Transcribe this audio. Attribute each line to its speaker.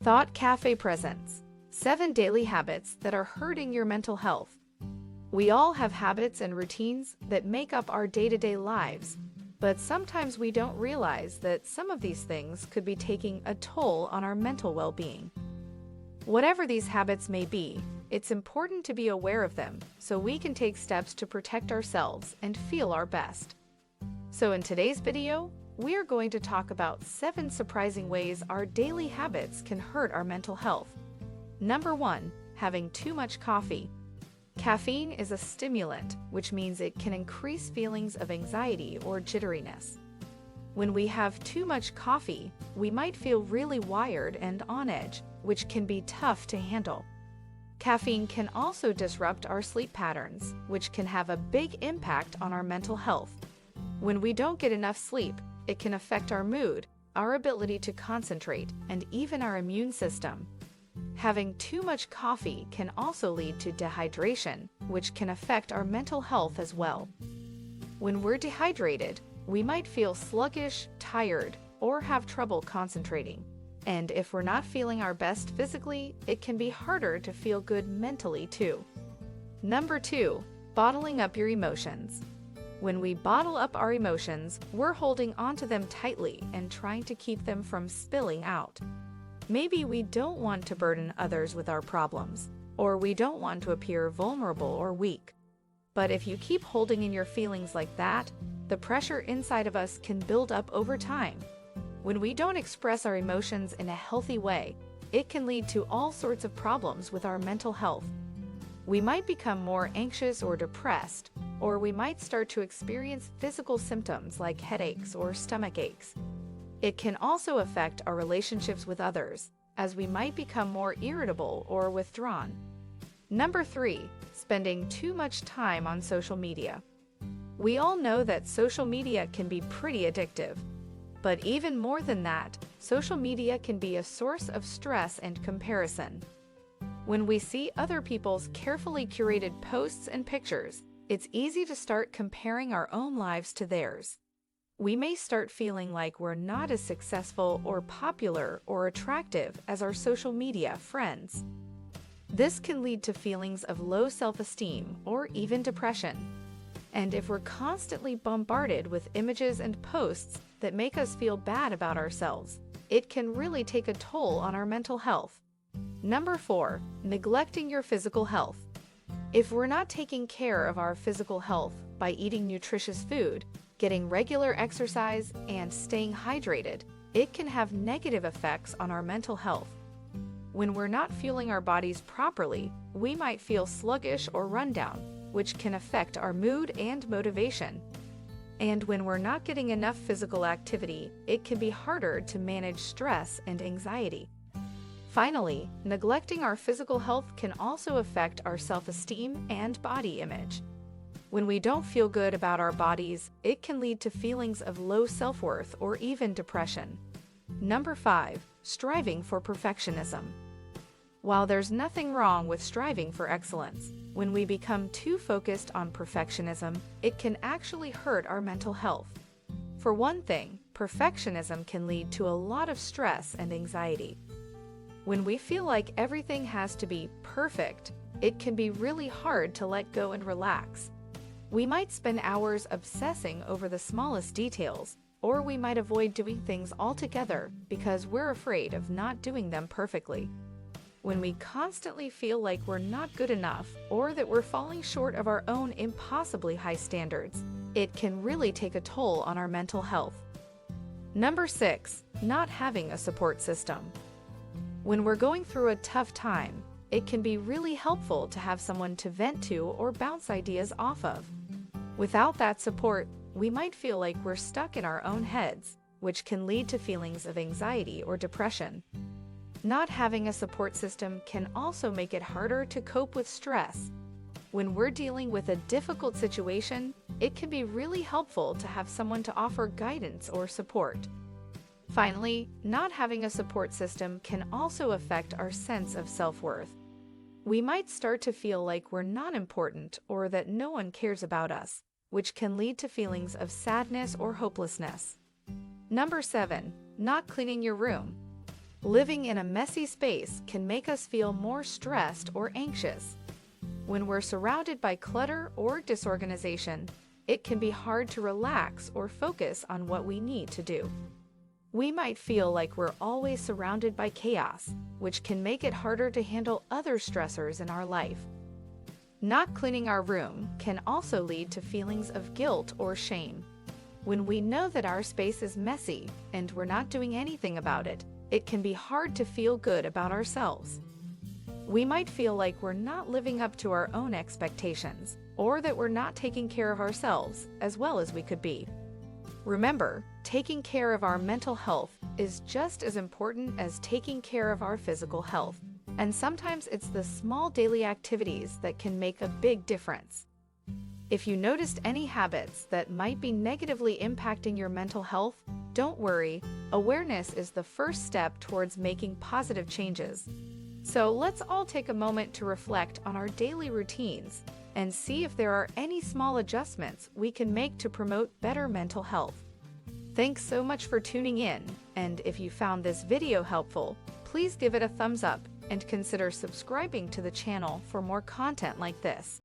Speaker 1: Thought Cafe presents 7 daily habits that are hurting your mental health. We all have habits and routines that make up our day-to-day lives, but sometimes we don't realize that some of these things could be taking a toll on our mental well-being. Whatever these habits may be, it's important to be aware of them so we can take steps to protect ourselves and feel our best. So in today's video, we are going to talk about 7 surprising ways our daily habits can hurt our mental health. Number 1, having too much coffee. Caffeine is a stimulant, which means it can increase feelings of anxiety or jitteriness. When we have too much coffee, we might feel really wired and on edge, which can be tough to handle. Caffeine can also disrupt our sleep patterns, which can have a big impact on our mental health. When we don't get enough sleep, it can affect our mood, our ability to concentrate, and even our immune system. Having too much coffee can also lead to dehydration, which can affect our mental health as well. When we're dehydrated, we might feel sluggish, tired, or have trouble concentrating. And if we're not feeling our best physically, it can be harder to feel good mentally too. Number 2, bottling up your emotions. When we bottle up our emotions, we're holding onto them tightly and trying to keep them from spilling out. Maybe we don't want to burden others with our problems, or we don't want to appear vulnerable or weak. But if you keep holding in your feelings like that, the pressure inside of us can build up over time. When we don't express our emotions in a healthy way, it can lead to all sorts of problems with our mental health. We might become more anxious or depressed, or we might start to experience physical symptoms like headaches or stomach aches. It can also affect our relationships with others, as we might become more irritable or withdrawn. Number 3, spending too much time on social media. We all know that social media can be pretty addictive. But even more than that, social media can be a source of stress and comparison. When we see other people's carefully curated posts and pictures, it's easy to start comparing our own lives to theirs. We may start feeling like we're not as successful or popular or attractive as our social media friends. This can lead to feelings of low self-esteem or even depression. And if we're constantly bombarded with images and posts that make us feel bad about ourselves, it can really take a toll on our mental health. Number 4, neglecting your physical health. If we're not taking care of our physical health by eating nutritious food, getting regular exercise, and staying hydrated, it can have negative effects on our mental health. When we're not fueling our bodies properly, we might feel sluggish or run down, which can affect our mood and motivation. And when we're not getting enough physical activity, it can be harder to manage stress and anxiety. Finally, neglecting our physical health can also affect our self-esteem and body image. When we don't feel good about our bodies, it can lead to feelings of low self-worth or even depression. Number 5, striving for perfectionism. While there's nothing wrong with striving for excellence, when we become too focused on perfectionism, it can actually hurt our mental health. For one thing, perfectionism can lead to a lot of stress and anxiety. When we feel like everything has to be perfect, it can be really hard to let go and relax. We might spend hours obsessing over the smallest details, or we might avoid doing things altogether because we're afraid of not doing them perfectly. When we constantly feel like we're not good enough or that we're falling short of our own impossibly high standards, it can really take a toll on our mental health. Number 6, not having a support system. When we're going through a tough time, it can be really helpful to have someone to vent to or bounce ideas off of. Without that support, we might feel like we're stuck in our own heads, which can lead to feelings of anxiety or depression. Not having a support system can also make it harder to cope with stress. When we're dealing with a difficult situation, it can be really helpful to have someone to offer guidance or support. Finally, not having a support system can also affect our sense of self-worth. We might start to feel like we're not important or that no one cares about us, which can lead to feelings of sadness or hopelessness. Number 7, not cleaning your room. Living in a messy space can make us feel more stressed or anxious. When we're surrounded by clutter or disorganization, it can be hard to relax or focus on what we need to do. We might feel like we're always surrounded by chaos, which can make it harder to handle other stressors in our life. Not cleaning our room can also lead to feelings of guilt or shame. When we know that our space is messy and we're not doing anything about it, it can be hard to feel good about ourselves. We might feel like we're not living up to our own expectations, or that we're not taking care of ourselves as well as we could be. Remember, taking care of our mental health is just as important as taking care of our physical health, and sometimes it's the small daily activities that can make a big difference. If you noticed any habits that might be negatively impacting your mental health, don't worry. Awareness is the first step towards making positive changes. So let's all take a moment to reflect on our daily routines and see if there are any small adjustments we can make to promote better mental health. Thanks so much for tuning in, and if you found this video helpful, please give it a thumbs up and consider subscribing to the channel for more content like this.